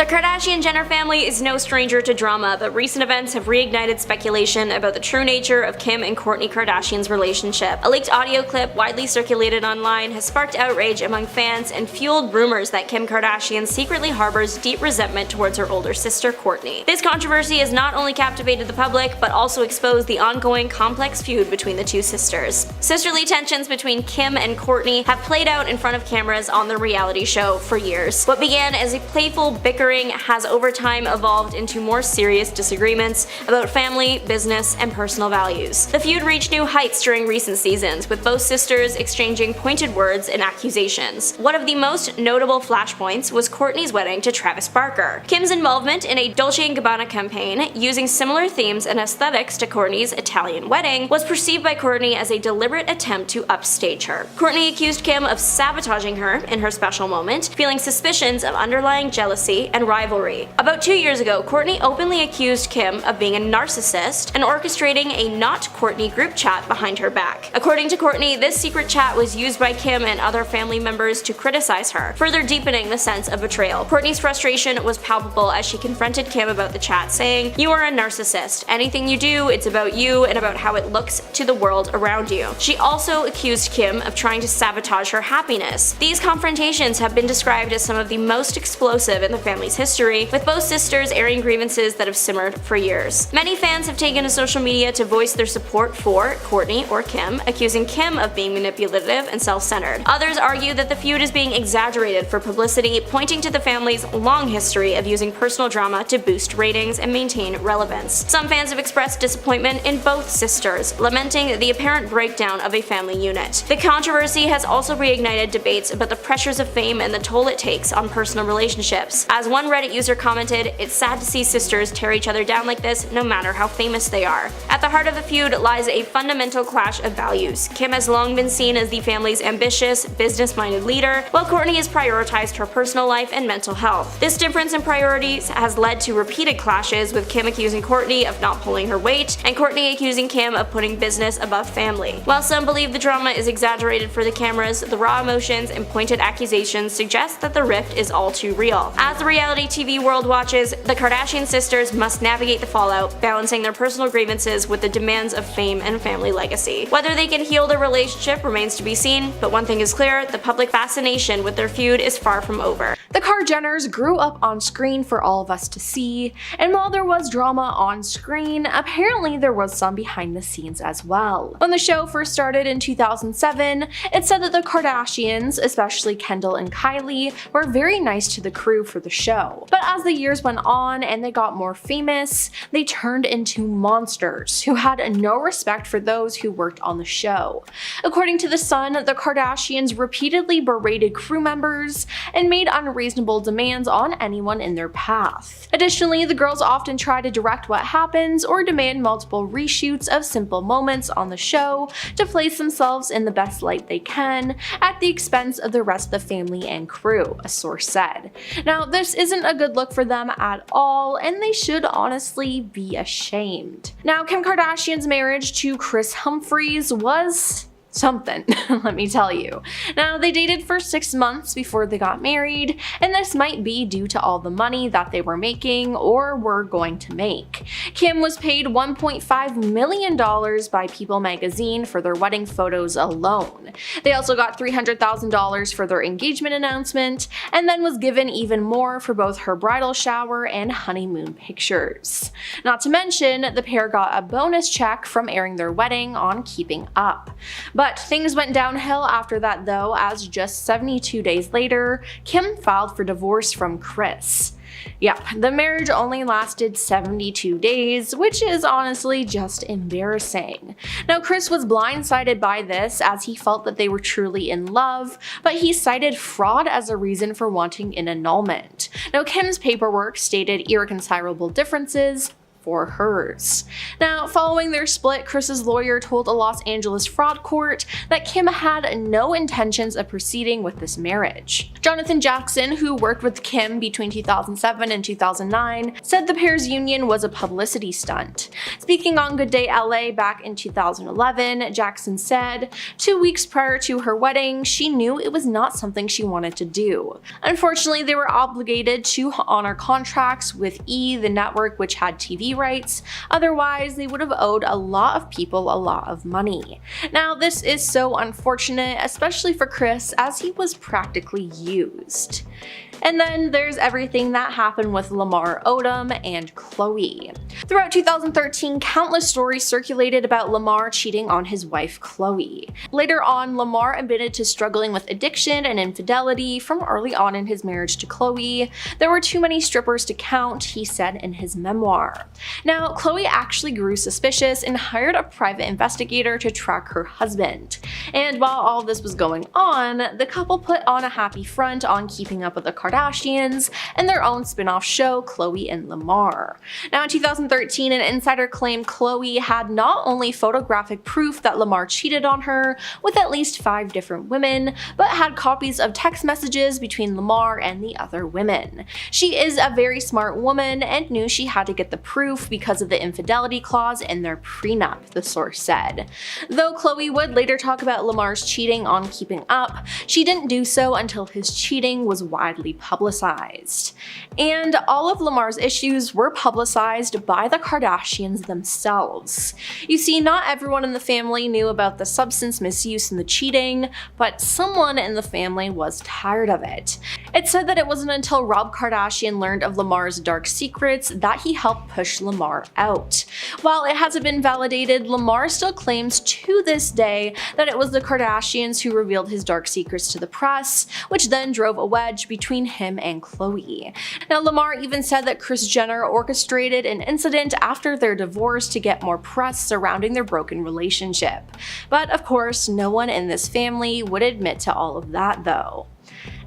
Kardashian-Jenner family is no stranger to drama, but recent events have reignited speculation about the true nature of Kim and Kourtney Kardashian's relationship. A leaked audio clip widely circulated online has sparked outrage among fans and fueled rumors that Kim Kardashian secretly harbors deep resentment towards her older sister Kourtney. This controversy has not only captivated the public, but also exposed the ongoing complex feud between the two sisters. Sisterly tensions between Kim and Kourtney have played out in front of cameras on the reality show for years. What began as a playful bickering has over time evolved into more serious disagreements about family, business, and personal values. The feud reached new heights during recent seasons, with both sisters exchanging pointed words and accusations. One of the most notable flashpoints was Kourtney's wedding to Travis Barker. Kim's involvement in a Dolce & Gabbana campaign, using similar themes and aesthetics to Kourtney's Italian wedding, was perceived by Kourtney as a deliberate attempt to upstage her. Kourtney accused Kim of sabotaging her in her special moment, feeling suspicions of underlying jealousy and rivalry. About 2 years ago, Kourtney openly accused Kim of being a narcissist and orchestrating a not Kourtney group chat behind her back. According to Kourtney, this secret chat was used by Kim and other family members to criticize her, further deepening the sense of betrayal. Kourtney's frustration was palpable as she confronted Kim about the chat, saying, "You are a narcissist. Anything you do, it's about you and about how it looks to the world around you." She also accused Kim of trying to sabotage her happiness. These confrontations have been described as some of the most explosive in the family's history, with both sisters airing grievances that have simmered for years. Many fans have taken to social media to voice their support for Kourtney or Kim, accusing Kim of being manipulative and self-centered. Others argue that the feud is being exaggerated for publicity, pointing to the family's long history of using personal drama to boost ratings and maintain relevance. Some fans have expressed disappointment in both sisters, lamenting the apparent breakdown of a family unit. The controversy has also reignited debates about the pressures of fame and the toll it takes on personal relationships. As one Reddit user commented, "It's sad to see sisters tear each other down like this, no matter how famous they are." At the heart of the feud lies a fundamental clash of values. Kim has long been seen as the family's ambitious, business-minded leader, while Kourtney has prioritized her personal life and mental health. This difference in priorities has led to repeated clashes, with Kim accusing Kourtney of not pulling her weight, and Kourtney accusing Kim of putting business above family. While some believe the drama is exaggerated for the cameras, the raw emotions and pointed accusations suggest that the rift is all too real. As the reality TV world watches, the Kardashian sisters must navigate the fallout, balancing their personal grievances with the demands of fame and family legacy. Whether they can heal their relationship remains to be seen, but one thing is clear: the public fascination with their feud is far from over. The Kar-Jenners grew up on screen for all of us to see, and while there was drama on screen, apparently there was some behind the scenes as well. When the show first started in 2007, it said that the Kardashians, especially Kendall and Kylie, were very nice to the crew for the show. But as the years went on and they got more famous, they turned into monsters who had no respect for those who worked on the show. According to The Sun, the Kardashians repeatedly berated crew members and made unreasonable demands on anyone in their path. Additionally, the girls often try to direct what happens or demand multiple reshoots of simple moments on the show to place themselves in the best light they can at the expense of the rest of the family and crew, a source said. Now, this isn't a good look for them at all, and they should honestly be ashamed. Now, Kim Kardashian's marriage to Kris Humphries was something, let me tell you. Now, they dated for 6 months before they got married, and this might be due to all the money that they were making or were going to make. Kim was paid $1.5 million by People magazine for their wedding photos alone. They also got $300,000 for their engagement announcement, and then was given even more for both her bridal shower and honeymoon pictures. Not to mention, the pair got a bonus check from airing their wedding on Keeping Up. But things went downhill after that though, as just 72 days later, Kim filed for divorce from Kris. Yep, the marriage only lasted 72 days, which is honestly just embarrassing. Now, Kris was blindsided by this as he felt that they were truly in love, but he cited fraud as a reason for wanting an annulment. Now, Kim's paperwork stated irreconcilable differences, for hers. Now, following their split, Kris's lawyer told a Los Angeles fraud court that Kim had no intentions of proceeding with this marriage. Jonathan Jackson, who worked with Kim between 2007 and 2009, said the pair's union was a publicity stunt. Speaking on Good Day LA back in 2011, Jackson said, 2 weeks prior to her wedding, she knew it was not something she wanted to do. Unfortunately, they were obligated to honor contracts with E!, the network which had TV rights, otherwise they would have owed a lot of people a lot of money. Now, this is so unfortunate, especially for Kris, as he was practically used. And then there's everything that happened with Lamar Odom and Khloe. Throughout 2013, countless stories circulated about Lamar cheating on his wife Khloe. Later on, Lamar admitted to struggling with addiction and infidelity from early on in his marriage to Khloe. There were too many strippers to count, he said in his memoir. Now, Khloe actually grew suspicious and hired a private investigator to track her husband. And while all this was going on, the couple put on a happy front on keeping up with the Kardashians and their own spin-off show, Khloe and Lamar. Now, in 2013, an insider claimed Khloe had not only photographic proof that Lamar cheated on her with at least 5 different women, but had copies of text messages between Lamar and the other women. She is a very smart woman and knew she had to get the proof because of the infidelity clause in their prenup, the source said. Though Khloe would later talk about Lamar's cheating on Keeping Up, she didn't do so until his cheating was widely publicized. And all of Lamar's issues were publicized by the Kardashians themselves. You see, not everyone in the family knew about the substance misuse and the cheating, but someone in the family was tired of it. It said that it wasn't until Rob Kardashian learned of Lamar's dark secrets that he helped push Lamar out. While it hasn't been validated, Lamar still claims to this day that it was the Kardashians who revealed his dark secrets to the press, which then drove a wedge between him and Khloe. Now, Lamar even said that Kris Jenner orchestrated an incident after their divorce to get more press surrounding their broken relationship. But of course, no one in this family would admit to all of that though.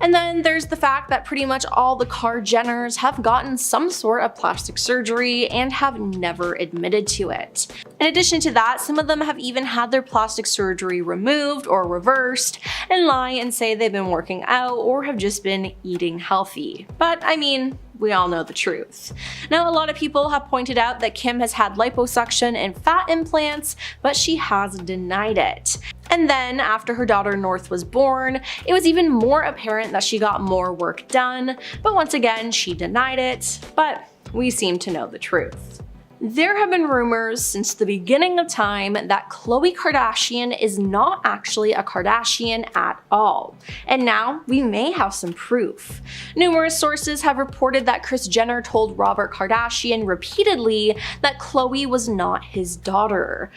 And then there's the fact that pretty much all the Kar-Jenners have gotten some sort of plastic surgery and have never admitted to it. In addition to that, some of them have even had their plastic surgery removed or reversed and lie and say they've been working out or have just been eating healthy. But I mean, we all know the truth. Now, a lot of people have pointed out that Kim has had liposuction and fat implants, but she has denied it. And then, after her daughter North was born, it was even more apparent that she got more work done, but once again, she denied it, but we seem to know the truth. There have been rumors since the beginning of time that Khloe Kardashian is not actually a Kardashian at all, and now we may have some proof. Numerous sources have reported that Kris Jenner told Robert Kardashian repeatedly that Khloe was not his daughter.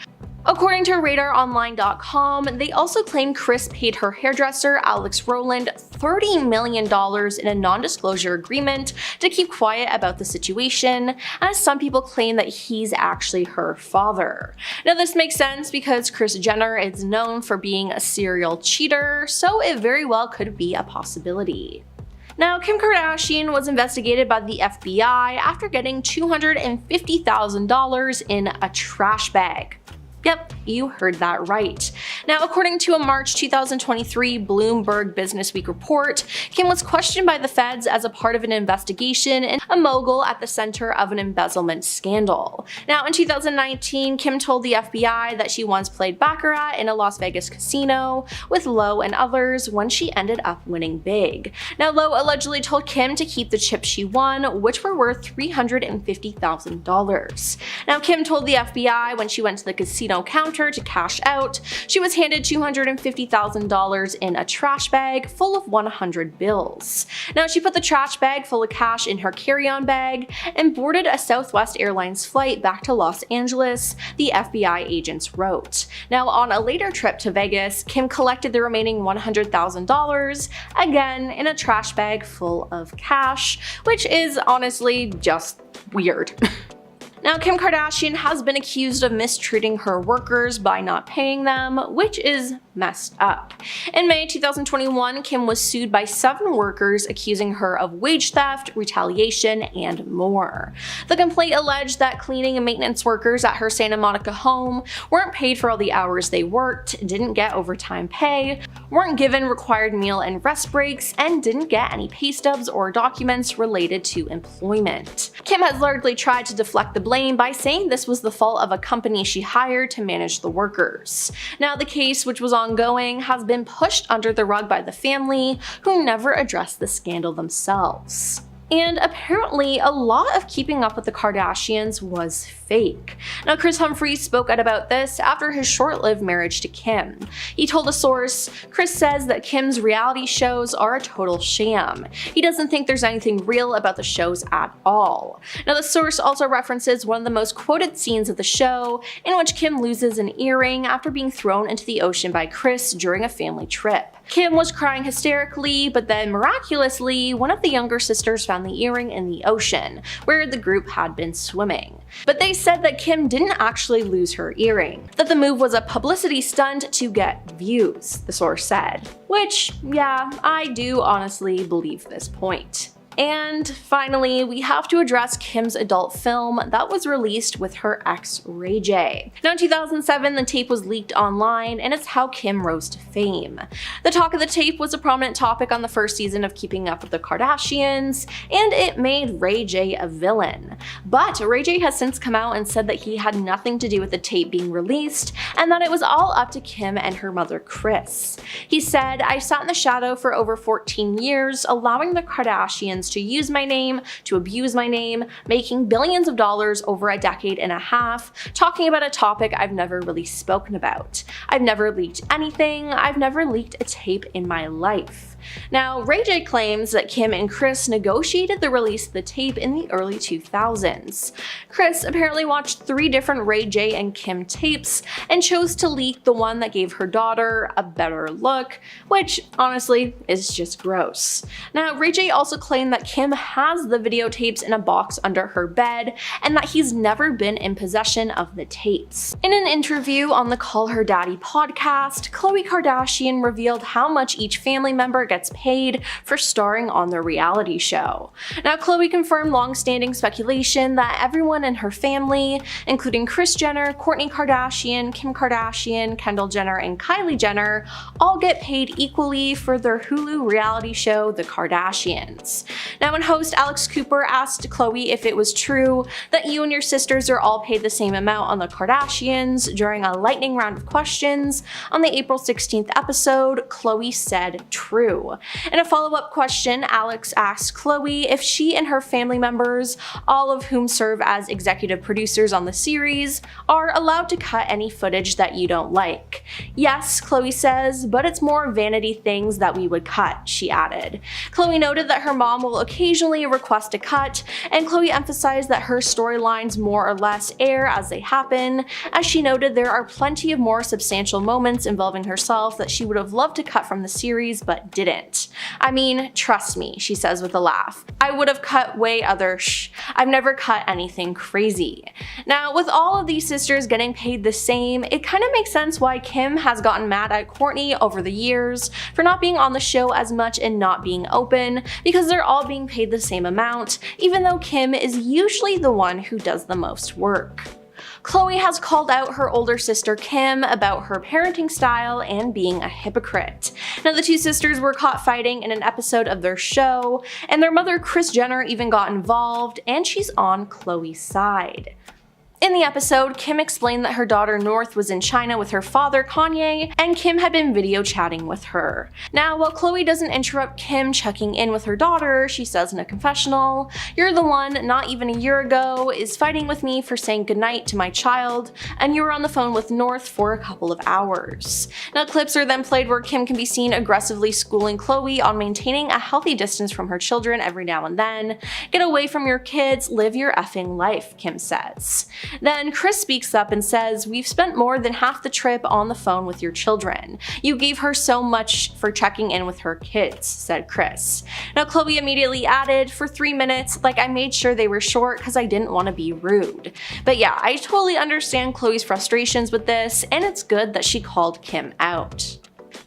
According to RadarOnline.com, they also claim Kris paid her hairdresser, Alex Rowland, $30 million in a non-disclosure agreement to keep quiet about the situation, as some people claim that he's actually her father. Now, this makes sense because Kris Jenner is known for being a serial cheater, so it very well could be a possibility. Now, Kim Kardashian was investigated by the FBI after getting $250,000 in a trash bag. Yep, you heard that right. Now, according to a March 2023 Bloomberg Businessweek report, Kim was questioned by the feds as a part of an investigation and a mogul at the center of an embezzlement scandal. Now, in 2019, Kim told the FBI that she once played baccarat in a Las Vegas casino with Lowe and others when she ended up winning big. Now, Lowe allegedly told Kim to keep the chips she won, which were worth $350,000. Now, Kim told the FBI when she went to the casino counter to cash out, she was handed $250,000 in a trash bag full of 100 bills. Now, she put the trash bag full of cash in her carry-on bag and boarded a Southwest Airlines flight back to Los Angeles, the FBI agents wrote. Now, on a later trip to Vegas, Kim collected the remaining $100,000, again in a trash bag full of cash, which is honestly just weird. Now, Kim Kardashian has been accused of mistreating her workers by not paying them, which is messed up. In May 2021, Kim was sued by 7 workers accusing her of wage theft, retaliation, and more. The complaint alleged that cleaning and maintenance workers at her Santa Monica home weren't paid for all the hours they worked, didn't get overtime pay, weren't given required meal and rest breaks, and didn't get any pay stubs or documents related to employment. Kim has largely tried to deflect the blame by saying this was the fault of a company she hired to manage the workers. Now, the case, which was ongoing, has been pushed under the rug by the family, who never addressed the scandal themselves. And apparently, a lot of keeping up with the Kardashians was fake. Now, Kris Humphries spoke out about this after his short-lived marriage to Kim. He told a source, "Kris says that Kim's reality shows are a total sham. He doesn't think there's anything real about the shows at all." Now, the source also references one of the most quoted scenes of the show, in which Kim loses an earring after being thrown into the ocean by Kris during a family trip. Kim was crying hysterically, but then miraculously, one of the younger sisters found the earring in the ocean, where the group had been swimming. But they said that Kim didn't actually lose her earring, that the move was a publicity stunt to get views, the source said. Which, yeah, I do honestly believe this point. And finally, we have to address Kim's adult film that was released with her ex Ray J. Now, in 2007, the tape was leaked online, and it's how Kim rose to fame. The talk of the tape was a prominent topic on the first season of Keeping Up with the Kardashians, and it made Ray J a villain. But Ray J has since come out and said that he had nothing to do with the tape being released, and that it was all up to Kim and her mother Kris. He said, "I sat in the shadow for over 14 years, allowing the Kardashians to use my name, to abuse my name, making billions of dollars over a decade and a half, talking about a topic I've never really spoken about. I've never leaked anything. I've never leaked a tape in my life." Now, Ray J claims that Kim and Kris negotiated the release of the tape in the early 2000s. Kris apparently watched 3 different Ray J and Kim tapes and chose to leak the one that gave her daughter a better look, which honestly is just gross. Now, Ray J also claimed that Kim has the videotapes in a box under her bed and that he's never been in possession of the tapes. In an interview on the Call Her Daddy podcast, Khloe Kardashian revealed how much each family member gets paid for starring on the reality show. Now, Khloe confirmed long-standing speculation that everyone in her family, including Kris Jenner, Kourtney Kardashian, Kim Kardashian, Kendall Jenner, and Kylie Jenner, all get paid equally for their Hulu reality show, The Kardashians. Now, when host Alex Cooper asked Khloe if it was true that you and your sisters are all paid the same amount on The Kardashians during a lightning round of questions on the April 16th episode, Khloe said true. In a follow-up question, Alex asked Khloe if she and her family members, all of whom serve as executive producers on the series, are allowed to cut any footage that you don't like. "Yes," Khloe says, "but it's more vanity things that we would cut," she added. Khloe noted that her mom will occasionally request a cut, and Khloe emphasized that her storylines more or less air as they happen. As she noted, there are plenty of more substantial moments involving herself that she would have loved to cut from the series but didn't. "I mean, trust me," she says with a laugh. "I would have cut way other I've never cut anything crazy." Now, with all of these sisters getting paid the same, it kind of makes sense why Kim has gotten mad at Kourtney over the years for not being on the show as much and not being open, because they're all being paid the same amount, even though Kim is usually the one who does the most work. Khloe has called out her older sister Kim about her parenting style and being a hypocrite. Now, the two sisters were caught fighting in an episode of their show, and their mother Kris Jenner even got involved, and she's on Khloe's side. In the episode, Kim explained that her daughter North was in China with her father Kanye, and Kim had been video chatting with her. Now, while Khloe doesn't interrupt Kim checking in with her daughter, she says in a confessional, "You're the one, not even a year ago, is fighting with me for saying goodnight to my child, and you were on the phone with North for a couple of hours." Now, clips are then played where Kim can be seen aggressively schooling Khloe on maintaining a healthy distance from her children every now and then. "Get away from your kids, live your effing life," Kim says. Then Kris speaks up and says, "We've spent more than half the trip on the phone with your children. You gave her so much for checking in with her kids," said Kris. Now Khloe immediately added, "For 3 minutes, like I made sure they were short because I didn't want to be rude." But yeah, I totally understand Khloe's frustrations with this, and it's good that she called Kim out.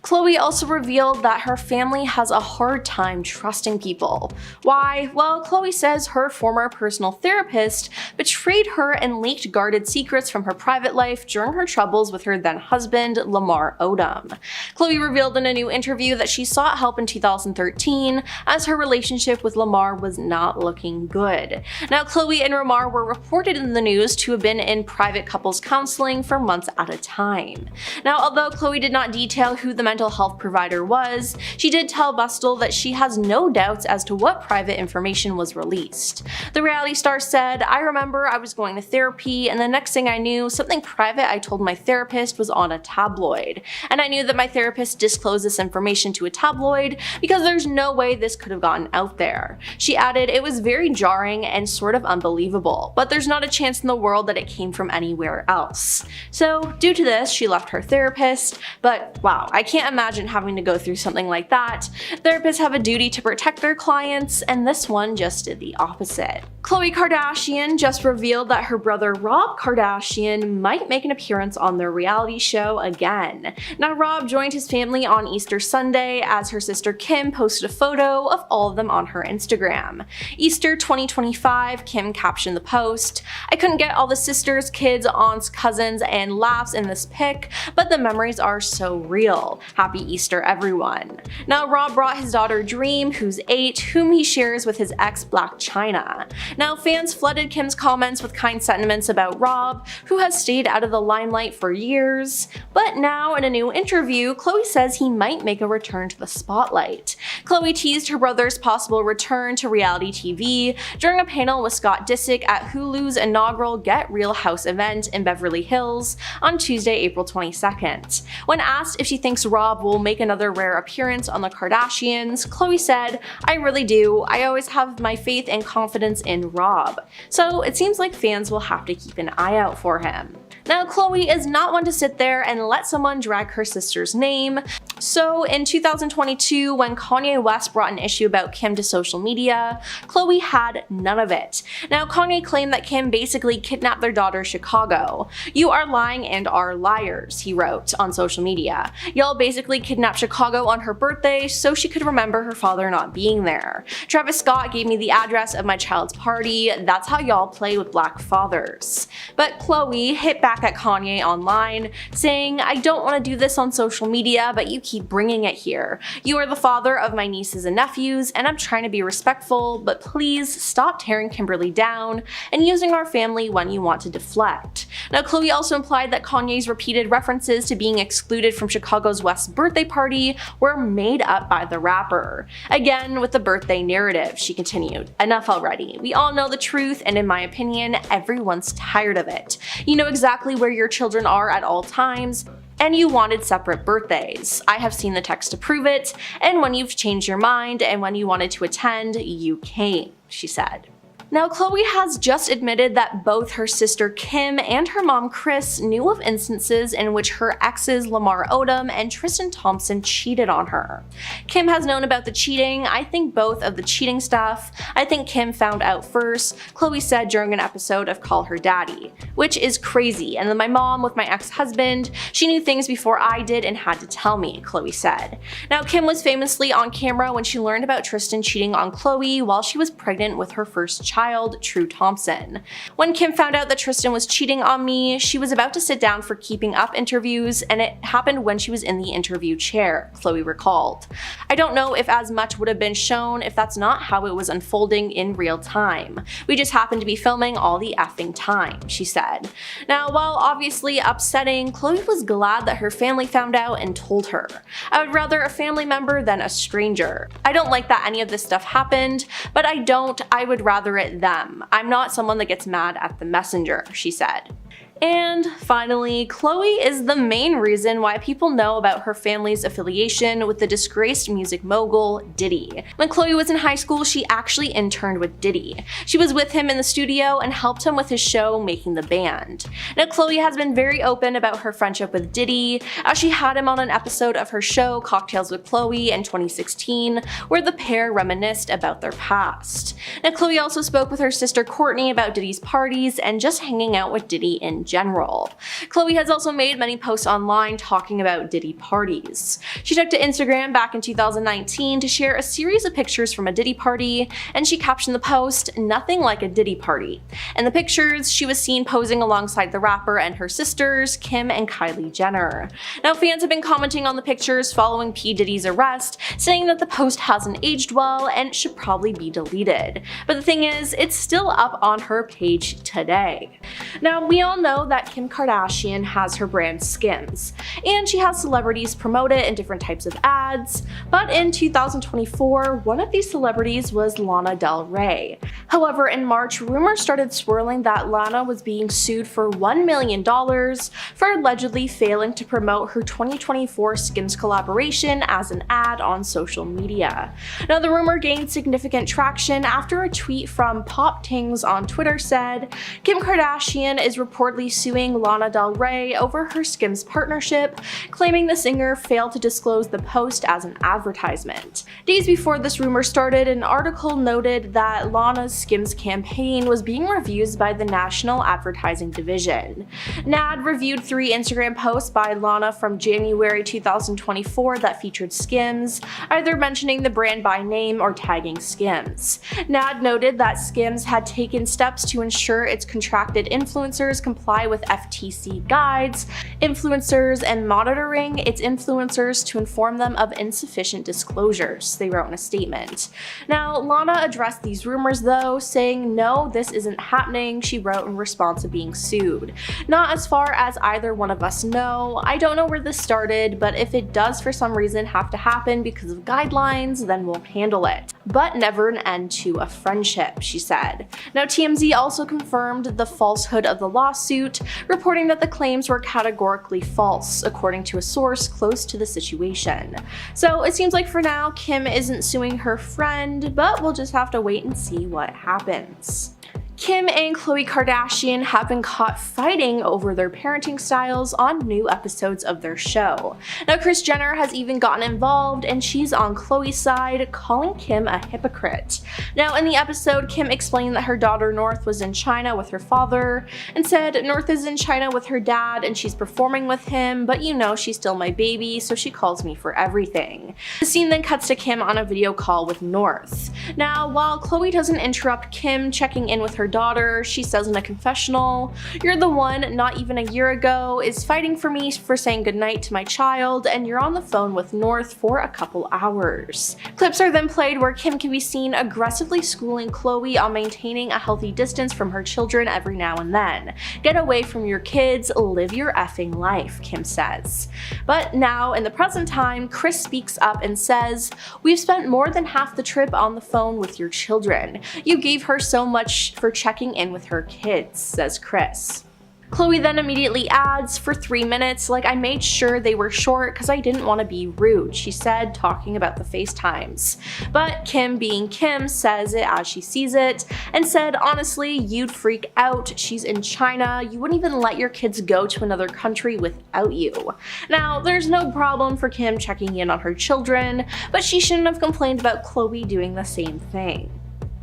Khloe also revealed that her family has a hard time trusting people. Why? Well, Khloe says her former personal therapist betrayed her and leaked guarded secrets from her private life during her troubles with her then husband, Lamar Odom. Khloe revealed in a new interview that she sought help in 2013 as her relationship with Lamar was not looking good. Now, Khloe and Lamar were reported in the news to have been in private couples counseling for months at a time. Now, although Khloe did not detail who the mental health provider was, she did tell Bustle that she has no doubts as to what private information was released. The reality star said, "I remember I was going to therapy, and the next thing I knew, something private I told my therapist was on a tabloid. And I knew that my therapist disclosed this information to a tabloid because there's no way this could have gotten out there." She added, "It was very jarring and sort of unbelievable, but there's not a chance in the world that it came from anywhere else." So, due to this, she left her therapist, but wow, I can't imagine having to go through something like that. Therapists have a duty to protect their clients, and this one just did the opposite. Khloe Kardashian just revealed that her brother Rob Kardashian might make an appearance on their reality show again. Now, Rob joined his family on Easter Sunday as her sister Kim posted a photo of all of them on her Instagram. Easter 2025, Kim captioned the post, "I couldn't get all the sisters, kids, aunts, cousins, and laughs in this pic, but the memories are so real. Happy Easter, everyone." Now, Rob brought his daughter Dream, who's 8, whom he shares with his ex Blac Chyna. Now, fans flooded Kim's comments with kind sentiments about Rob, who has stayed out of the limelight for years. But now, in a new interview, Khloe says he might make a return to the spotlight. Khloe teased her brother's possible return to reality TV during a panel with Scott Disick at Hulu's inaugural Get Real House event in Beverly Hills on Tuesday, April 22nd. When asked if she thinks Rob will make another rare appearance on the Kardashians, Khloe said, "I really do. I always have my faith and confidence in Rob." So it seems like fans will have to keep an eye out for him. Now, Khloe is not one to sit there and let someone drag her sister's name. So in 2022, when Kanye West brought an issue about Kim to social media, Khloe had none of it. Now, Kanye claimed that Kim basically kidnapped their daughter Chicago. "You are lying and are liars," he wrote on social media. "Y'all basically kidnapped Chicago on her birthday so she could remember her father not being there. Travis Scott gave me the address of my child's party. That's how y'all play with black fathers." But Khloe hit back at Kanye online, saying, "I don't want to do this on social media, but you keep bringing it here. You are the father of my nieces and nephews, and I'm trying to be respectful, but please stop tearing Kimberly down and using our family when you want to deflect." Now, Khloe also implied that Kanye's repeated references to being excluded from Chicago's West birthday party were made up by the rapper. Again, with the birthday narrative, she continued, "Enough already. We all know the truth, and in my opinion, everyone's tired of it. You know exactly where your children are at all times, and you wanted separate birthdays. I have seen the text to prove it, and when you've changed your mind and when you wanted to attend, you came," she said. Now, Khloe has just admitted that both her sister Kim and her mom Kris knew of instances in which her exes Lamar Odom and Tristan Thompson cheated on her. Kim has known about the cheating. "I think both of the cheating stuff. I think Kim found out first," Khloe said during an episode of Call Her Daddy, "which is crazy. And then my mom with my ex-husband, she knew things before I did and had to tell me," Khloe said. Now, Kim was famously on camera when she learned about Tristan cheating on Khloe while she was pregnant with her first child, True Thompson. "When Kim found out that Tristan was cheating on me, she was about to sit down for Keeping Up interviews, and it happened when she was in the interview chair," Khloe recalled. "I don't know if as much would have been shown if that's not how it was unfolding in real time. We just happened to be filming all the effing time," she said. Now, while obviously upsetting, Khloe was glad that her family found out and told her. "I would rather a family member than a stranger. I don't like that any of this stuff happened, but I would rather it them. I'm not someone that gets mad at the messenger," she said. And finally, Khloe is the main reason why people know about her family's affiliation with the disgraced music mogul Diddy. When Khloe was in high school, she actually interned with Diddy. She was with him in the studio and helped him with his show Making the Band. Now, Khloe has been very open about her friendship with Diddy, as she had him on an episode of her show Cocktails with Khloe in 2016, where the pair reminisced about their past. Now, Khloe also spoke with her sister Kourtney about Diddy's parties and just hanging out with Diddy in general. Khloe has also made many posts online talking about Diddy parties. She took to Instagram back in 2019 to share a series of pictures from a Diddy party, and she captioned the post, "Nothing like a Diddy party." In the pictures, she was seen posing alongside the rapper and her sisters, Kim and Kylie Jenner. Now, fans have been commenting on the pictures following P. Diddy's arrest, saying that the post hasn't aged well and should probably be deleted. But the thing is, it's still up on her page today. Now, we all know that Kim Kardashian has her brand Skims, and she has celebrities promote it in different types of ads, but in 2024, one of these celebrities was Lana Del Rey. However, in March, rumors started swirling that Lana was being sued for $1 million for allegedly failing to promote her 2024 Skims collaboration as an ad on social media. Now, the rumor gained significant traction after a tweet from Pop Tings on Twitter said, "Kim Kardashian is reportedly suing Lana Del Rey over her Skims partnership, claiming the singer failed to disclose the post as an advertisement." Days before this rumor started, an article noted that Lana's Skims campaign was being reviewed by the National Advertising Division. NAD reviewed 3 Instagram posts by Lana from January 2024 that featured Skims, either mentioning the brand by name or tagging Skims. NAD noted that Skims had taken steps to ensure its contracted influencers comply with FTC guides, influencers, and monitoring its influencers to inform them of insufficient disclosures, they wrote in a statement. Now, Lana addressed these rumors though, saying, "No, this isn't happening," she wrote in response to being sued. "Not as far as either one of us know. I don't know where this started, but if it does for some reason have to happen because of guidelines, then we'll handle it. But never an end to a friendship," she said. Now, TMZ also confirmed the falsehood of the lawsuit, reporting that the claims were categorically false, according to a source close to the situation. So it seems like for now, Kim isn't suing her friend, but we'll just have to wait and see what happens. Kim and Khloe Kardashian have been caught fighting over their parenting styles on new episodes of their show. Now, Kris Jenner has even gotten involved, and she's on Khloe's side, calling Kim a hypocrite. Now, in the episode, Kim explained that her daughter North was in China with her father, and said North is in China with her dad and she's performing with him, but you know she's still my baby, so she calls me for everything. The scene then cuts to Kim on a video call with North. Now, while Khloe doesn't interrupt Kim checking in with her daughter, she says in a confessional, "You're the one, not even a year ago, is fighting for me for saying goodnight to my child, and you're on the phone with North for a couple hours." Clips are then played where Kim can be seen aggressively schooling Khloe on maintaining a healthy distance from her children every now and then. "Get away from your kids, live your effing life," Kim says. But now, in the present time, Kris speaks up and says, "We've spent more than half the trip on the phone with your children. You gave her so much for checking in with her kids," says Kris. Khloe then immediately adds, "For 3 minutes, like I made sure they were short because I didn't want to be rude," she said, talking about the FaceTimes. But Kim, being Kim, says it as she sees it, and said, "Honestly, you'd freak out. She's in China. You wouldn't even let your kids go to another country without you." Now, there's no problem for Kim checking in on her children, but she shouldn't have complained about Khloe doing the same thing.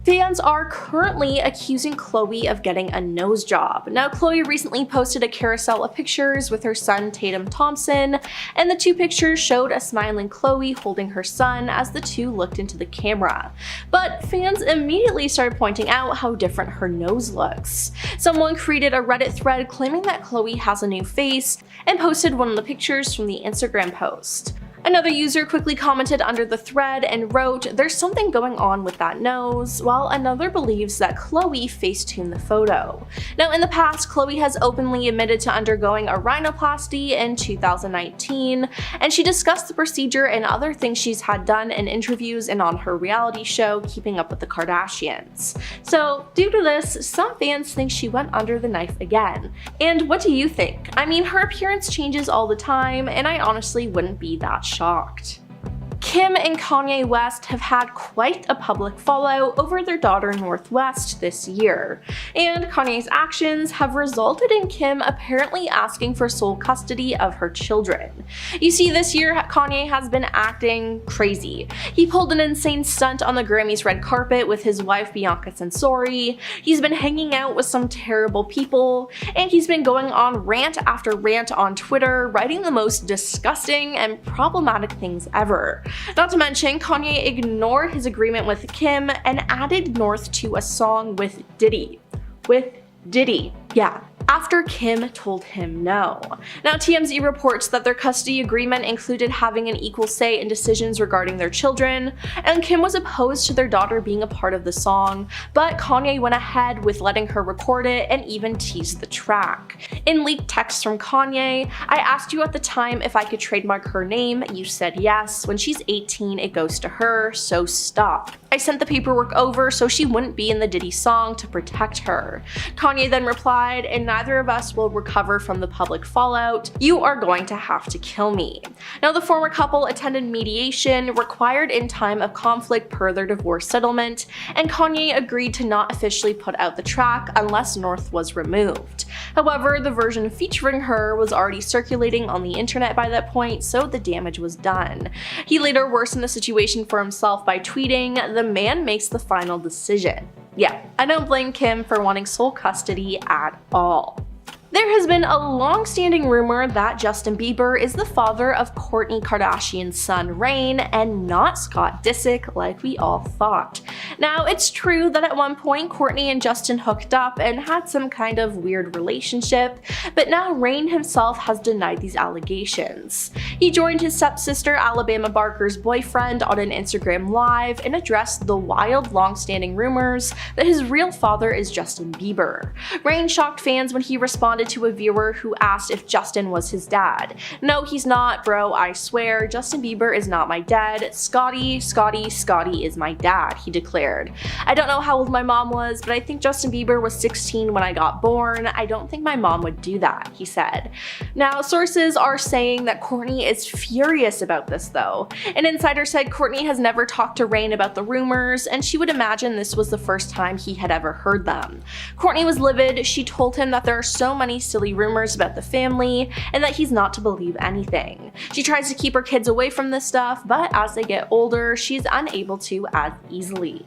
Fans are currently accusing Khloe of getting a nose job. Now, Khloe recently posted a carousel of pictures with her son Tatum Thompson, and the 2 pictures showed a smiling Khloe holding her son as the two looked into the camera. But fans immediately started pointing out how different her nose looks. Someone created a Reddit thread claiming that Khloe has a new face and posted one of the pictures from the Instagram post. Another user quickly commented under the thread and wrote, "There's something going on with that nose," while another believes that Khloe facetuned the photo. Now, in the past, Khloe has openly admitted to undergoing a rhinoplasty in 2019, and she discussed the procedure and other things she's had done in interviews and on her reality show, Keeping Up with the Kardashians. So, due to this, some fans think she went under the knife again. And what do you think? I mean, her appearance changes all the time, and I honestly wouldn't be that shocked. Kim and Kanye West have had quite a public fallout over their daughter North West this year, and Kanye's actions have resulted in Kim apparently asking for sole custody of her children. You see, this year Kanye has been acting crazy. He pulled an insane stunt on the Grammys red carpet with his wife Bianca Censori, he's been hanging out with some terrible people, and he's been going on rant after rant on Twitter, writing the most disgusting and problematic things ever. Not to mention, Kanye ignored his agreement with Kim and added North to a song with Diddy. Yeah, after Kim told him no. Now, TMZ reports that their custody agreement included having an equal say in decisions regarding their children, and Kim was opposed to their daughter being a part of the song, but Kanye went ahead with letting her record it and even teased the track. In leaked texts from Kanye, "I asked you at the time if I could trademark her name, you said yes. When she's 18, it goes to her, so stop. I sent the paperwork over so she wouldn't be in the Diddy song to protect her." Kanye then replied, "And neither of us will recover from the public fallout. You are going to have to kill me." Now, the former couple attended mediation required in time of conflict per their divorce settlement, and Kanye agreed to not officially put out the track unless North was removed. However, the version featuring her was already circulating on the internet by that point, so the damage was done. He later worsened the situation for himself by tweeting, "The man makes the final decision." Yeah, I don't blame Kim for wanting sole custody at all. There has been a long-standing rumor that Justin Bieber is the father of Kourtney Kardashian's son Reign and not Scott Disick like we all thought. Now, it's true that at one point Kourtney and Justin hooked up and had some kind of weird relationship, but now Reign himself has denied these allegations. He joined his stepsister Alabama Barker's boyfriend on an Instagram Live and addressed the wild long-standing rumors that his real father is Justin Bieber. Reign shocked fans when he responded to a viewer who asked if Justin was his dad. "No, he's not, bro, I swear. Justin Bieber is not my dad. Scotty is my dad," he declared. "I don't know how old my mom was, but I think Justin Bieber was 16 when I got born. I don't think my mom would do that," he said. Now, sources are saying that Kourtney is furious about this though. An insider said Kourtney has never talked to Reign about the rumors, and she would imagine this was the first time he had ever heard them. Kourtney was livid. She told him that there are so many silly rumors about the family and that he's not to believe anything. She tries to keep her kids away from this stuff, but as they get older, she's unable to as easily.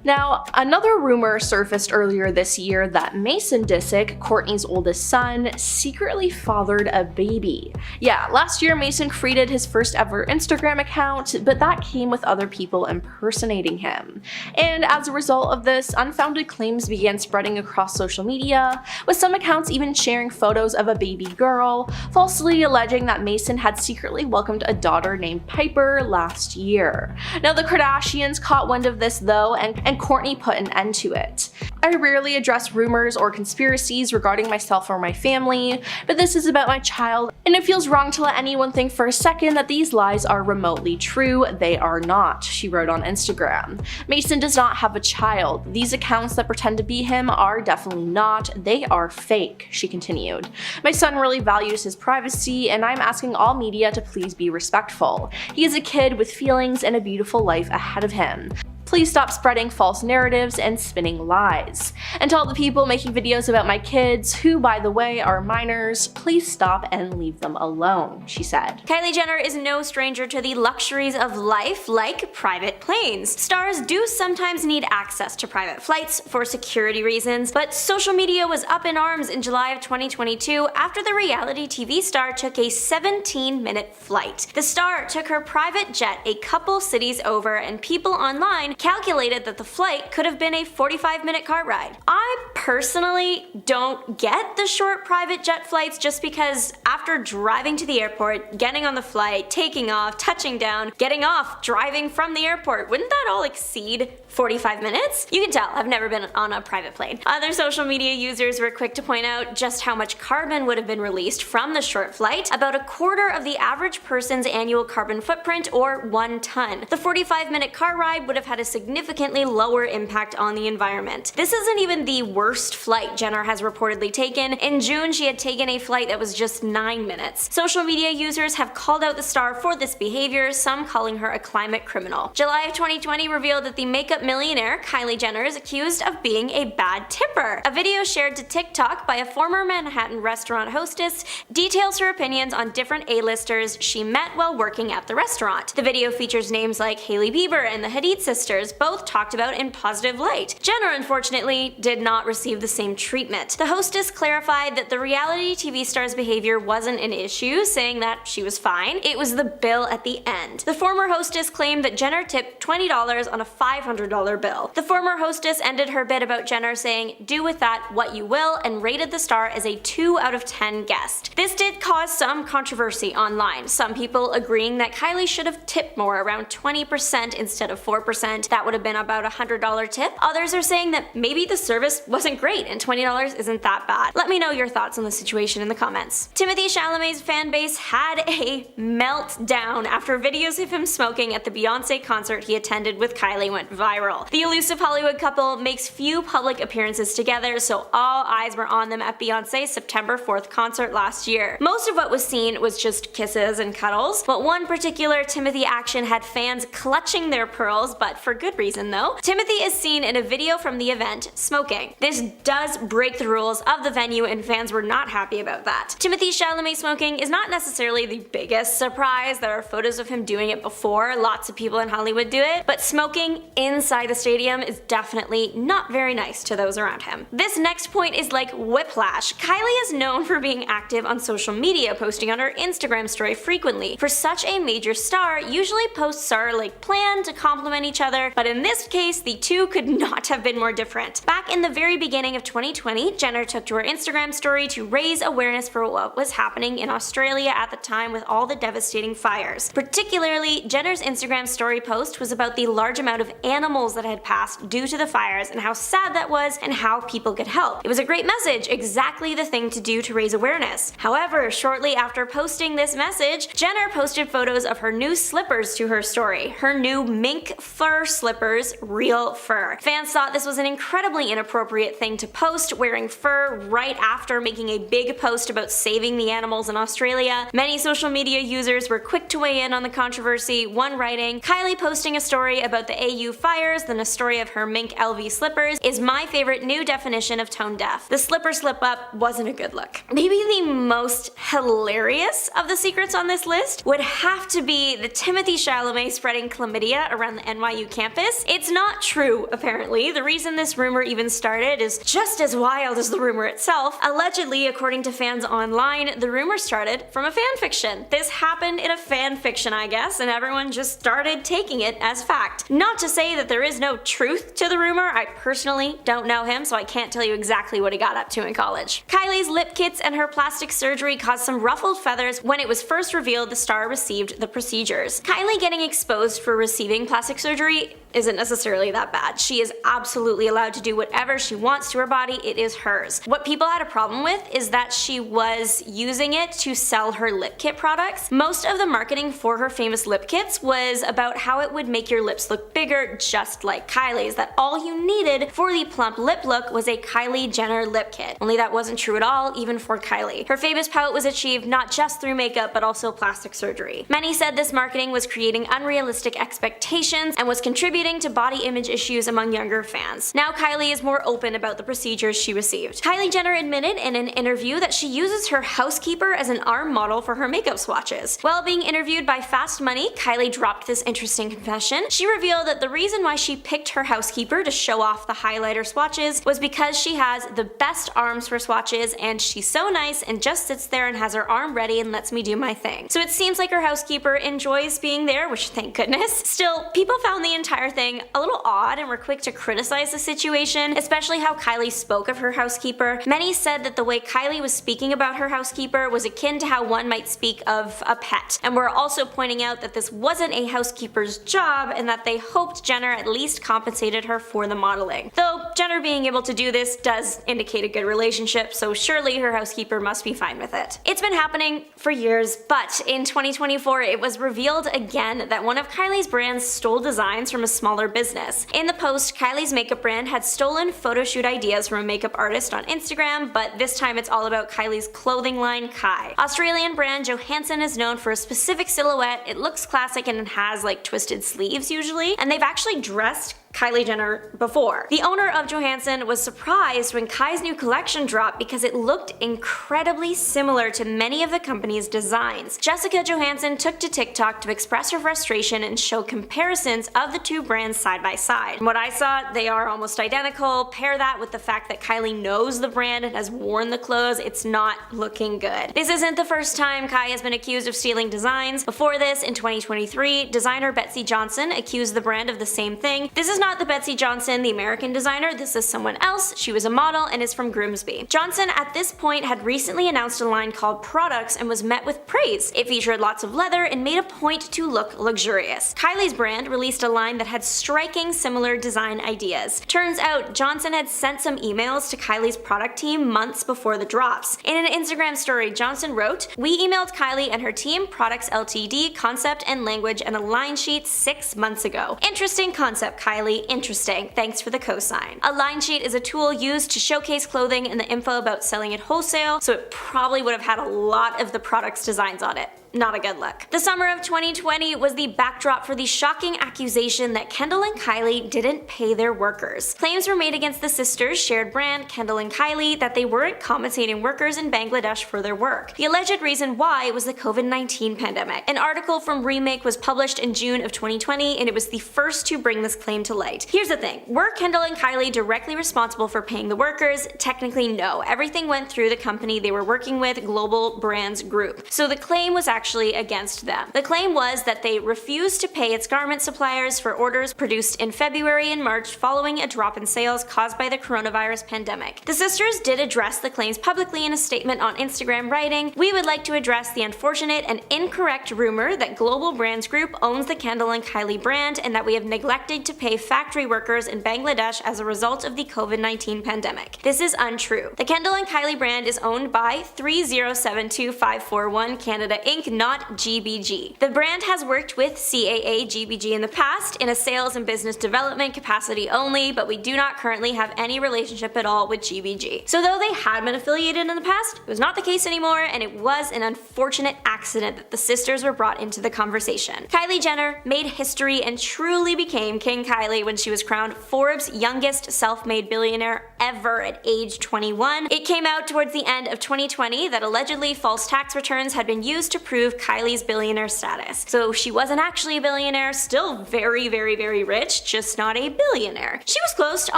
Now, another rumor surfaced earlier this year that Mason Disick, Kourtney's oldest son, secretly fathered a baby. Yeah, last year Mason created his first ever Instagram account, but that came with other people impersonating him. And as a result of this, unfounded claims began spreading across social media, with some accounts even sharing photos of a baby girl, falsely alleging that Mason had secretly welcomed a daughter named Piper last year. Now, the Kardashians caught wind of this though, and Kourtney put an end to it. "I rarely address rumors or conspiracies regarding myself or my family, but this is about my child, and it feels wrong to let anyone think for a second that these lies are remotely true. They are not," she wrote on Instagram. "Mason does not have a child. These accounts that pretend to be him are definitely not. They are fake," she continued. "My son really values his privacy, and I'm asking all media to please be respectful. He is a kid with feelings and a beautiful life ahead of him. Please stop spreading false narratives and spinning lies. And to all the people making videos about my kids, who by the way are minors, please stop and leave them alone," she said. Kylie Jenner is no stranger to the luxuries of life, like private planes. Stars do sometimes need access to private flights for security reasons, but social media was up in arms in July of 2022 after the reality TV star took a 17-minute flight. The star took her private jet a couple cities over, and people online calculated that the flight could have been a 45-minute car ride. I personally don't get the short private jet flights just because after driving to the airport, getting on the flight, taking off, touching down, getting off, driving from the airport, wouldn't that all exceed 45 minutes? You can tell I've never been on a private plane. Other social media users were quick to point out just how much carbon would have been released from the short flight, about a quarter of the average person's annual carbon footprint, or 1 ton. The 45-minute car ride would have had a significantly lower impact on the environment. This isn't even the worst flight Jenner has reportedly taken. In June, she had taken a flight that was just 9 minutes. Social media users have called out the star for this behavior, some calling her a climate criminal. July of 2020 revealed that the makeup millionaire Kylie Jenner is accused of being a bad tipper. A video shared to TikTok by a former Manhattan restaurant hostess details her opinions on different A-listers she met while working at the restaurant. The video features names like Hailey Bieber and the Hadid sisters, both talked about in positive light. Jenner, unfortunately, did not receive the same treatment. The hostess clarified that the reality TV star's behavior wasn't an issue, saying that she was fine. It was the bill at the end. The former hostess claimed that Jenner tipped $20 on a $500 bill. The former hostess ended her bit about Jenner saying, "Do with that what you will," and rated the star as a 2 out of 10 guest. This did cause some controversy online, some people agreeing that Kylie should have tipped more, around 20% instead of 4%. That would have been about a $100 tip. Others are saying that maybe the service wasn't great and $20 isn't that bad. Let me know your thoughts on the situation in the comments. Timothée Chalamet's fan base had a meltdown after videos of him smoking at the Beyonce concert he attended with Kylie went viral. The elusive Hollywood couple makes few public appearances together, so all eyes were on them at Beyonce's September 4th concert last year. Most of what was seen was just kisses and cuddles, but one particular Timothée action had fans clutching their pearls, but for good reason though. Timothée is seen in a video from the event smoking. This does break the rules of the venue and fans were not happy about that. Timothée Chalamet smoking is not necessarily the biggest surprise. There are photos of him doing it before, lots of people in Hollywood do it, but smoking inside the stadium is definitely not very nice to those around him. This next point is like whiplash. Kylie is known for being active on social media, posting on her Instagram story frequently. For such a major star, usually posts are like planned to complement each other, but in this case, the two could not have been more different. Back in the very beginning of 2020, Jenner took to her Instagram story to raise awareness for what was happening in Australia at the time with all the devastating fires. Particularly, Jenner's Instagram story post was about the large amount of animals that had passed due to the fires and how sad that was and how people could help. It was a great message, exactly the thing to do to raise awareness. However, shortly after posting this message, Jenner posted photos of her new slippers to her story. Her new mink fur slippers, real fur. Fans thought this was an incredibly inappropriate thing to post, wearing fur right after making a big post about saving the animals in Australia. Many social media users were quick to weigh in on the controversy, one writing, "Kylie posting a story about the AU fires, then a story of her mink LV slippers is my favorite new definition of tone deaf. The slipper slip up wasn't a good look." Maybe the most hilarious of the secrets on this list would have to be the Timothée Chalamet spreading chlamydia around the NYU campus. It's not true, apparently. The reason this rumor even started is just as wild as the rumor itself. Allegedly, according to fans online, the rumor started from a fanfiction. This happened in a fanfiction, I guess, and everyone just started taking it as fact. Not to say that there is no truth to the rumor. I personally don't know him, so I can't tell you exactly what he got up to in college. Kylie's lip kits and her plastic surgery caused some ruffled feathers when it was first revealed the star received the procedures. Kylie getting exposed for receiving plastic surgery isn't necessarily that bad. She is absolutely allowed to do whatever she wants to her body, it is hers. What people had a problem with is that she was using it to sell her lip kit products. Most of the marketing for her famous lip kits was about how it would make your lips look bigger, just like Kylie's, that all you needed for the plump lip look was a Kylie Jenner lip kit. Only that wasn't true at all, even for Kylie. Her famous pout was achieved not just through makeup, but also plastic surgery. Many said this marketing was creating unrealistic expectations and was contributing to body image issues among younger fans. Now Kylie is more open about the procedures she received. Kylie Jenner admitted in an interview that she uses her housekeeper as an arm model for her makeup swatches. While being interviewed by Fast Money, Kylie dropped this interesting confession. She revealed that the reason why she picked her housekeeper to show off the highlighter swatches was because she has the best arms for swatches and she's so nice and just sits there and has her arm ready and lets me do my thing. So it seems like her housekeeper enjoys being there, which thank goodness. Still, people found the entire thing a little odd and were quick to criticize the situation, especially how Kylie spoke of her housekeeper. Many said that the way Kylie was speaking about her housekeeper was akin to how one might speak of a pet, and were also pointing out that this wasn't a housekeeper's job and that they hoped Jenner at least compensated her for the modeling. Though Jenner being able to do this does indicate a good relationship, so surely her housekeeper must be fine with it. It's been happening for years, but in 2024 it was revealed again that one of Kylie's brands stole designs from a smaller business. In the post, Kylie's makeup brand had stolen photo shoot ideas from a makeup artist on Instagram, but this time it's all about Kylie's clothing line, Kai. Australian brand Johansson is known for a specific silhouette. It looks classic and it has like twisted sleeves usually, and they've actually dressed Kylie Jenner before. The owner of Johansson was surprised when Kai's new collection dropped because it looked incredibly similar to many of the company's designs. Jessica Johansson took to TikTok to express her frustration and show comparisons of the two brands side by side. From what I saw, they are almost identical. Pair that with the fact that Kylie knows the brand and has worn the clothes, it's not looking good. This isn't the first time Kai has been accused of stealing designs. Before this, in 2023, designer Betsy Johnson accused the brand of the same thing. This is not the Betsy Johnson, the American designer, this is someone else. She was a model and is from Grimsby. Johnson at this point had recently announced a line called Products and was met with praise. It featured lots of leather and made a point to look luxurious. Kylie's brand released a line that had striking similar design ideas. Turns out Johnson had sent some emails to Kylie's product team months before the drops. In an Instagram story, Johnson wrote, "We emailed Kylie and her team Products Ltd concept and language and a line sheet 6 months ago. Interesting concept, Kylie. Interesting. Thanks for the cosign." A line sheet is a tool used to showcase clothing and the info about selling at wholesale, so it probably would have had a lot of the product's designs on it. Not a good look. The summer of 2020 was the backdrop for the shocking accusation that Kendall and Kylie didn't pay their workers. Claims were made against the sisters' shared brand, Kendall and Kylie, that they weren't compensating workers in Bangladesh for their work. The alleged reason why was the COVID-19 pandemic. An article from Remake was published in June of 2020, and it was the first to bring this claim to light. Here's the thing. Were Kendall and Kylie directly responsible for paying the workers? Technically, no. Everything went through the company they were working with, Global Brands Group. So the claim was actually against them. The claim was that they refused to pay its garment suppliers for orders produced in February and March following a drop in sales caused by the coronavirus pandemic. The sisters did address the claims publicly in a statement on Instagram, writing, "We would like to address the unfortunate and incorrect rumor that Global Brands Group owns the Kendall and Kylie brand and that we have neglected to pay factory workers in Bangladesh as a result of the COVID-19 pandemic. This is untrue. The Kendall and Kylie brand is owned by 3072541 Canada Inc., not GBG. The brand has worked with CAA GBG in the past in a sales and business development capacity only, but we do not currently have any relationship at all with GBG. So though they had been affiliated in the past, it was not the case anymore, and it was an unfortunate accident that the sisters were brought into the conversation. Kylie Jenner made history and truly became King Kylie when she was crowned Forbes' youngest self-made billionaire ever at age 21. It came out towards the end of 2020 that allegedly false tax returns had been used to prove Kylie's billionaire status. So she wasn't actually a billionaire, still very, very, very rich, just not a billionaire. She was close to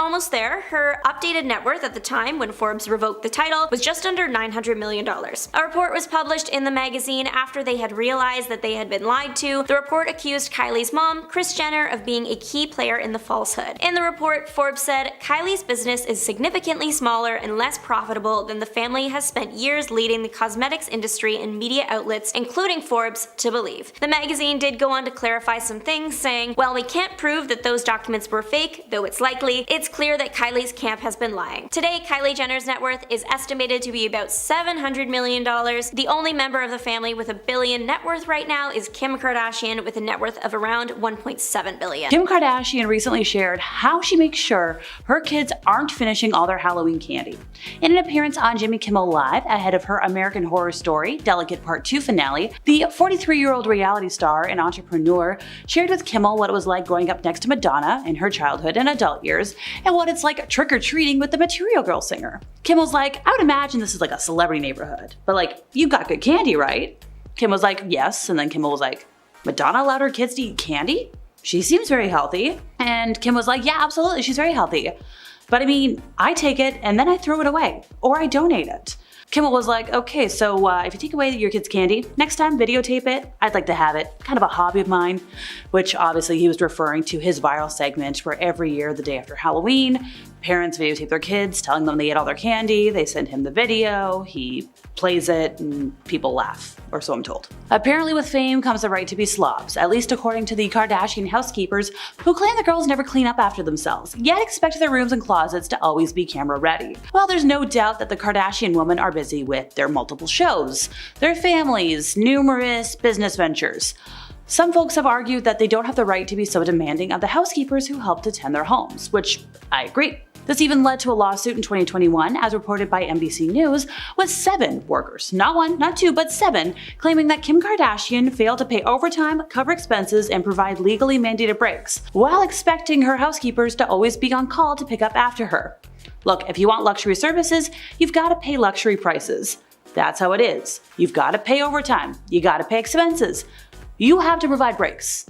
almost there. Her updated net worth at the time when Forbes revoked the title was just under $900 million. A report was published in the magazine after they had realized that they had been lied to. The report accused Kylie's mom, Kris Jenner, of being a key player in the falsehood. In the report, Forbes said, "Kylie's business is significantly smaller and less profitable than the family has spent years leading the cosmetics industry and media outlets, including Forbes, to believe." The magazine did go on to clarify some things, saying, "While we can't prove that those documents were fake, though it's likely, it's clear that Kylie's camp has been lying." Today, Kylie Jenner's net worth is estimated to be about $700 million. The only member of the family with a billion net worth right now is Kim Kardashian with a net worth of around $1.7 billion. Kim Kardashian recently shared how she makes sure her kids aren't finishing all their Halloween candy. In an appearance on Jimmy Kimmel Live ahead of her American Horror Story Delicate Part 2 finale, the 43-year-old reality star and entrepreneur shared with Kimmel what it was like growing up next to Madonna in her childhood and adult years, and what it's like trick-or-treating with the Material Girl singer. Kimmel's like, "I would imagine this is like a celebrity neighborhood, but like, you've got good candy, right?" Kim was like, "Yes," and then Kimmel was like, "Madonna allowed her kids to eat candy?" she seems very healthy. And Kim was like, yeah, absolutely, she's very healthy. But I mean, I take it and then I throw it away, or I donate it. Kim was like, okay, so if you take away your kid's candy, next time videotape it. I'd like to have it. Kind of a hobby of mine, which obviously he was referring to his viral segment where every year, the day after Halloween, parents videotape their kids, telling them they ate all their candy. They send him the video, he plays it, and people laugh, or so I'm told. Apparently with fame comes the right to be slobs, at least according to the Kardashian housekeepers, who claim the girls never clean up after themselves, yet expect their rooms and closets to always be camera ready. Well, there's no doubt that the Kardashian women are busy with their multiple shows, their families, numerous business ventures. Some folks have argued that they don't have the right to be so demanding of the housekeepers who help to tend their homes, which I agree. This even led to a lawsuit in 2021, as reported by NBC News, with 7 workers, not 1, not 2, but 7, claiming that Kim Kardashian failed to pay overtime, cover expenses, and provide legally mandated breaks, while expecting her housekeepers to always be on call to pick up after her. Look, if you want luxury services, you've got to pay luxury prices. That's how it is. You've got to pay overtime. You got to pay expenses. You have to provide breaks.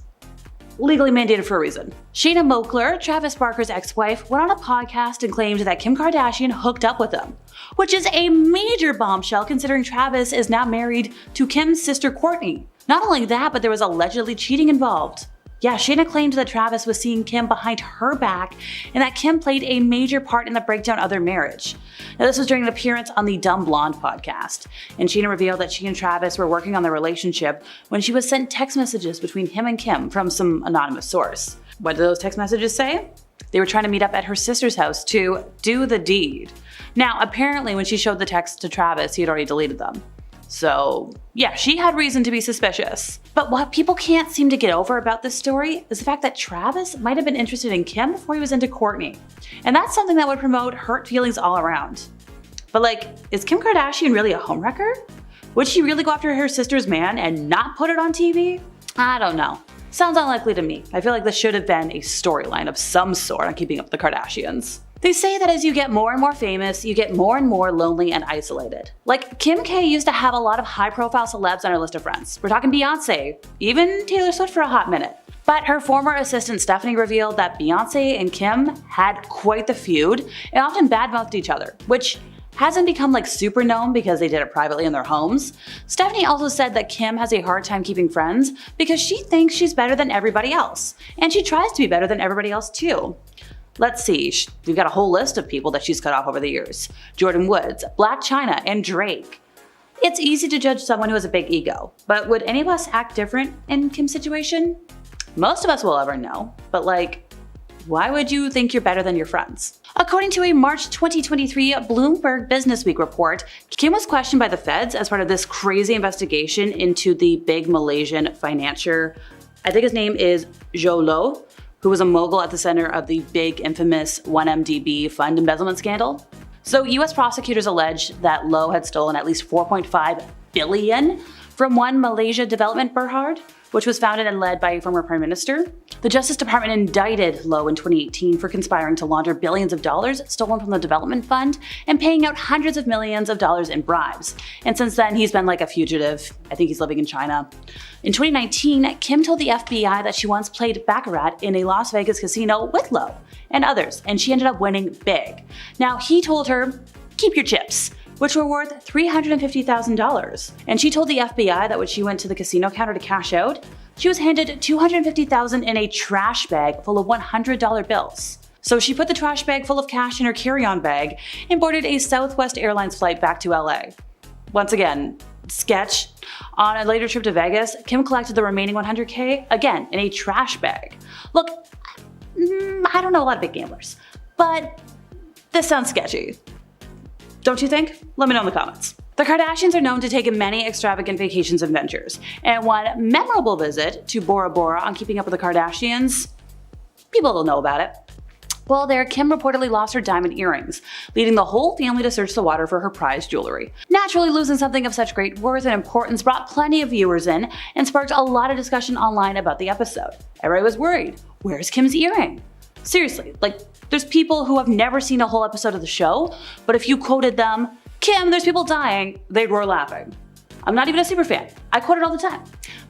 Legally mandated for a reason. Shayna Moakler, Travis Barker's ex-wife, went on a podcast and claimed that Kim Kardashian hooked up with him, which is a major bombshell considering Travis is now married to Kim's sister Kourtney. Not only that, but there was allegedly cheating involved. Yeah, Shayna claimed that Travis was seeing Kim behind her back and that Kim played a major part in the breakdown of their marriage. Now, this was during an appearance on the Dumb Blonde podcast, and Shayna revealed that she and Travis were working on their relationship when she was sent text messages between him and Kim from some anonymous source. What did those text messages say? They were trying to meet up at her sister's house to do the deed. Now, apparently when she showed the text to Travis, he had already deleted them. So yeah, she had reason to be suspicious. But what people can't seem to get over about this story is the fact that Travis might have been interested in Kim before he was into Kourtney. And that's something that would promote hurt feelings all around. But like, is Kim Kardashian really a homewrecker? Would she really go after her sister's man and not put it on TV? I don't know. Sounds unlikely to me. I feel like this should have been a storyline of some sort on Keeping Up with the Kardashians. They say that as you get more and more famous, you get more and more lonely and isolated. Like, Kim K used to have a lot of high-profile celebs on her list of friends. We're talking Beyonce, even Taylor Swift for a hot minute. But her former assistant Stephanie revealed that Beyonce and Kim had quite the feud and often badmouthed each other, which hasn't become like super known because they did it privately in their homes. Stephanie also said that Kim has a hard time keeping friends because she thinks she's better than everybody else, and she tries to be better than everybody else too. Let's see, we've got a whole list of people that she's cut off over the years. Jordan Woods, Black China, and Drake. It's easy to judge someone who has a big ego, but would any of us act different in Kim's situation? Most of us will ever know, but like, why would you think you're better than your friends? According to a March 2023 Bloomberg Businessweek report, Kim was questioned by the feds as part of this crazy investigation into the big Malaysian financier. I think his name is Zhou Lo, who was a mogul at the center of the big infamous 1MDB fund embezzlement scandal. So US prosecutors alleged that Lo had stolen at least 4.5 billion from One Malaysia Development Berhad, which was founded and led by a former prime minister. The Justice Department indicted Lo in 2018 for conspiring to launder billions of dollars stolen from the development fund and paying out hundreds of millions of dollars in bribes. And since then, he's been like a fugitive. I think he's living in China. In 2019, Kim told the FBI that she once played Baccarat in a Las Vegas casino with Lo and others, and she ended up winning big. Now, he told her, keep your chips, which were worth $350,000. And she told the FBI that when she went to the casino counter to cash out, she was handed $250,000 in a trash bag full of $100 bills. So she put the trash bag full of cash in her carry-on bag and boarded a Southwest Airlines flight back to LA. Once again, sketch. On a later trip to Vegas, Kim collected the remaining $100K, again, in a trash bag. Look, I don't know a lot of big gamblers, but this sounds sketchy. Don't you think? Let me know in the comments. The Kardashians are known to take many extravagant vacations and ventures, and one memorable visit to Bora Bora on Keeping Up with the Kardashians, people will know about it. Well, there, Kim reportedly lost her diamond earrings, leading the whole family to search the water for her prized jewelry. Naturally, losing something of such great worth and importance brought plenty of viewers in and sparked a lot of discussion online about the episode. Everybody was worried, where's Kim's earring? Seriously, like, there's people who have never seen a whole episode of the show, but if you quoted them, Kim, there's people dying, they'd roar laughing. I'm not even a super fan. I quote it all the time.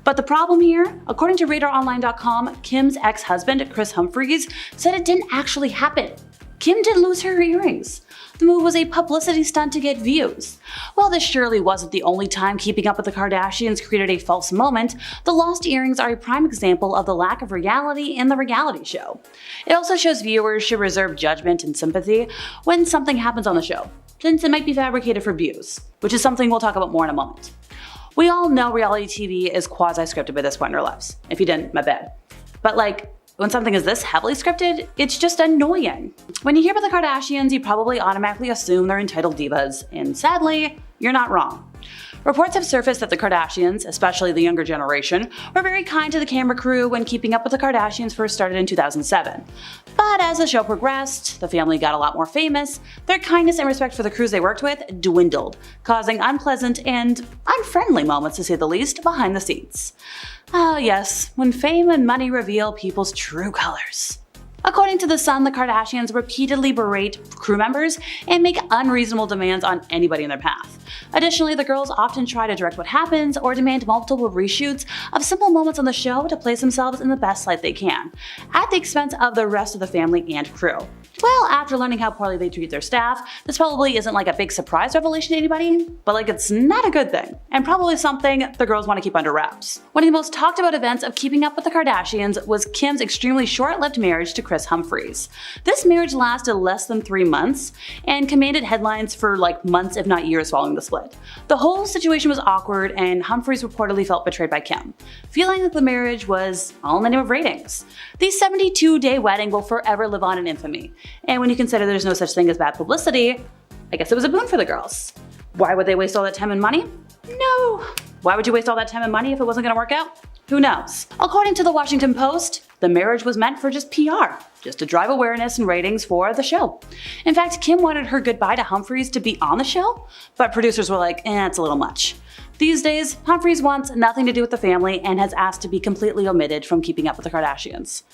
But the problem here, according to RadarOnline.com, Kim's ex-husband, Kris Humphries, said it didn't actually happen. Kim didn't lose her earrings. The move was a publicity stunt to get views. While this surely wasn't the only time Keeping Up with the Kardashians created a false moment, the lost earrings are a prime example of the lack of reality in the reality show. It also shows viewers should reserve judgment and sympathy when something happens on the show, since it might be fabricated for views, which is something we'll talk about more in a moment. We all know reality TV is quasi-scripted by this point in our lives. If you didn't, my bad. But when something is this heavily scripted, it's just annoying. When you hear about the Kardashians, you probably automatically assume they're entitled divas, and sadly, you're not wrong. Reports have surfaced that the Kardashians, especially the younger generation, were very kind to the camera crew when Keeping Up with the Kardashians first started in 2007. But as the show progressed, the family got a lot more famous, their kindness and respect for the crews they worked with dwindled, causing unpleasant and unfriendly moments, to say the least, behind the scenes. Ah yes, when fame and money reveal people's true colors. According to The Sun, the Kardashians repeatedly berate crew members and make unreasonable demands on anybody in their path. Additionally, the girls often try to direct what happens or demand multiple reshoots of simple moments on the show to place themselves in the best light they can, at the expense of the rest of the family and crew. Well, after learning how poorly they treat their staff, this probably isn't a big surprise revelation to anybody, but it's not a good thing, and probably something the girls want to keep under wraps. One of the most talked about events of Keeping Up with the Kardashians was Kim's extremely short-lived marriage to Kris Humphries. This marriage lasted less than 3 months and commanded headlines for months if not years following the split. The whole situation was awkward, and Humphries reportedly felt betrayed by Kim, feeling that the marriage was all in the name of ratings. The 72-day wedding will forever live on in infamy. And when you consider there's no such thing as bad publicity, I guess it was a boon for the girls. Why would they waste all that time and money? No. Why would you waste all that time and money if it wasn't gonna work out? Who knows? According to the Washington Post, the marriage was meant for just PR, just to drive awareness and ratings for the show. In fact, Kim wanted her goodbye to Humphries to be on the show, but producers were like, it's a little much. These days, Humphries wants nothing to do with the family and has asked to be completely omitted from Keeping Up with the Kardashians.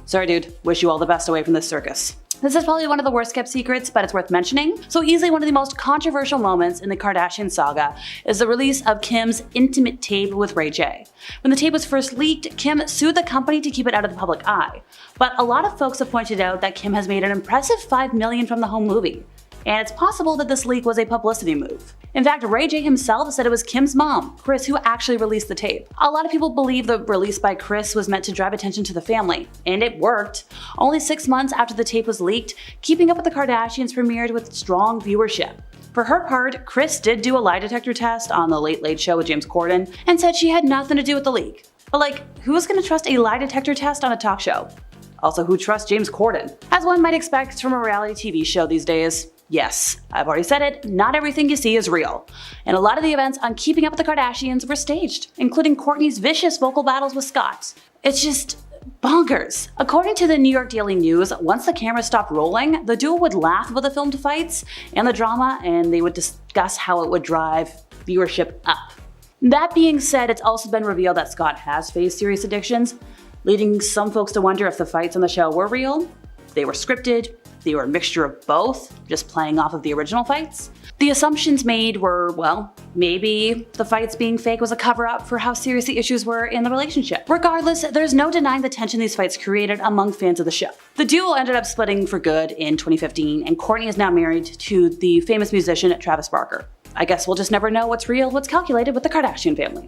Sorry dude, wish you all the best away from this circus. This is probably one of the worst kept secrets, but it's worth mentioning. So easily one of the most controversial moments in the Kardashian saga is the release of Kim's intimate tape with Ray J. When the tape was first leaked, Kim sued the company to keep it out of the public eye. But a lot of folks have pointed out that Kim has made an impressive $5 million from the home movie. And it's possible that this leak was a publicity move. In fact, Ray J himself said it was Kim's mom, Kris, who actually released the tape. A lot of people believe the release by Kris was meant to drive attention to the family, and it worked. Only 6 months after the tape was leaked, Keeping Up with the Kardashians premiered with strong viewership. For her part, Kris did do a lie detector test on The Late Late Show with James Corden and said she had nothing to do with the leak. But who's gonna trust a lie detector test on a talk show? Also, who trusts James Corden? As one might expect from a reality TV show these days. Yes, I've already said it, not everything you see is real. And a lot of the events on Keeping Up with the Kardashians were staged, including Kourtney's vicious vocal battles with Scott. It's just bonkers. According to the New York Daily News, once the camera stopped rolling, the duo would laugh about the filmed fights and the drama, and they would discuss how it would drive viewership up. That being said, it's also been revealed that Scott has faced serious addictions, leading some folks to wonder if the fights on the show were real, they were scripted, they were a mixture of both, just playing off of the original fights. The assumptions made were, maybe the fights being fake was a cover-up for how serious the issues were in the relationship. Regardless, there's no denying the tension these fights created among fans of the show. The duo ended up splitting for good in 2015, and Kourtney is now married to the famous musician Travis Barker. I guess we'll just never know what's real, what's calculated with the Kardashian family.